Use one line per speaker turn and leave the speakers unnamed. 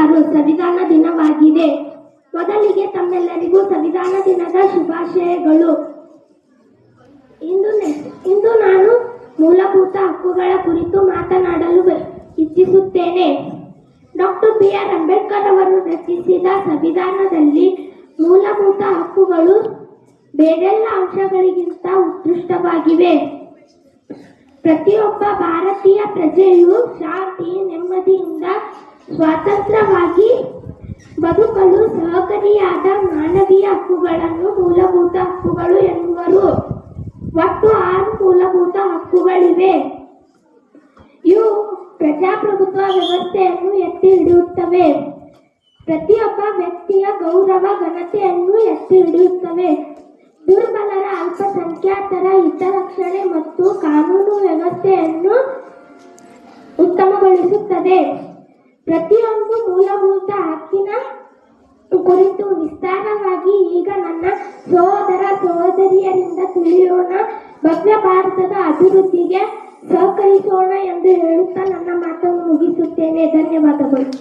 2026 ಸಂವಿಧಾನ ದಿನವಾಗಿದೆ. ಮೊದಲಿಗೆ ತಮ್ಮೆಲ್ಲರಿಗೂ ಸಂವಿಧಾನ ದಿನದ ಶುಭಾಶಯಗಳು. ಇಂದು ನಾನು ಮೂಲಭೂತ ಹಕ್ಕುಗಳ ಕುರಿತು ಮಾತನಾಡಲು ಇಚ್ಛಿಸುತ್ತೇನೆ. ಡಾಕ್ಟರ್ BR ಅಂಬೇಡ್ಕರ್ ಅವರು ರಚಿಸಿದ ಸಂವಿಧಾನದಲ್ಲಿ ಮೂಲಭೂತ ಹಕ್ಕುಗಳು ಬೇರೆಲ್ಲ ಅಂಶಗಳಿಗಿಂತ ಉತ್ಕೃಷ್ಟವಾಗಿವೆ. ಪ್ರತಿಯೊಬ್ಬ ಭಾರತೀಯ ಪ್ರಜೆಯು ಶಾಂತಿ, ನೆಮ್ಮದಿಯಿಂದ ಸ್ವತಂತ್ರವಾಗಿ ಬದುಕಲು ಸಹಕಾರಿಯಾದ ಮಾನವೀಯ ಹಕ್ಕುಗಳನ್ನು ಮೂಲಭೂತ ಹಕ್ಕುಗಳು ಎನ್ನುವರು. ಒಟ್ಟು 6 ಮೂಲಭೂತ ಹಕ್ಕುಗಳಿವೆ. ಇವು ಪ್ರಜಾಪ್ರಭುತ್ವ ವ್ಯವಸ್ಥೆಯನ್ನು ಎತ್ತಿ ಹಿಡಿಯುತ್ತವೆ. ಪ್ರತಿಯೊಬ್ಬ ವ್ಯಕ್ತಿಯ ಗೌರವ, ಘನತೆಯನ್ನು ಎತ್ತಿ ಹಿಡಿಯುತ್ತವೆ. ದುರ್ಬಲರ, ಅಲ್ಪಸಂಖ್ಯಾತರ ಹಿತರಕ್ಷಣೆ ಮತ್ತು ಕಾನೂನು ವ್ಯವಸ್ಥೆಯನ್ನು ಉತ್ತಮಗೊಳಿಸುತ್ತದೆ. ಪ್ರತಿಯೊಂದು ಮೂಲಭೂತ ಹಕ್ಕಿನ ಕುರಿತು ವಿಸ್ತಾರವಾಗಿ ಈಗ ನನ್ನ ಸಹೋದರ ಸಹೋದರಿಯರಿಂದ ತಿಳಿಯೋಣ. ಭವ್ಯ ಭಾರತದ ಅಭಿವೃದ್ಧಿಗೆ ಸಹಕರಿಸೋಣ ಎಂದು ಹೇಳುತ್ತಾ ನನ್ನ ಮಾತನ್ನು ಮುಗಿಸುತ್ತೇನೆ. ಧನ್ಯವಾದಗಳು.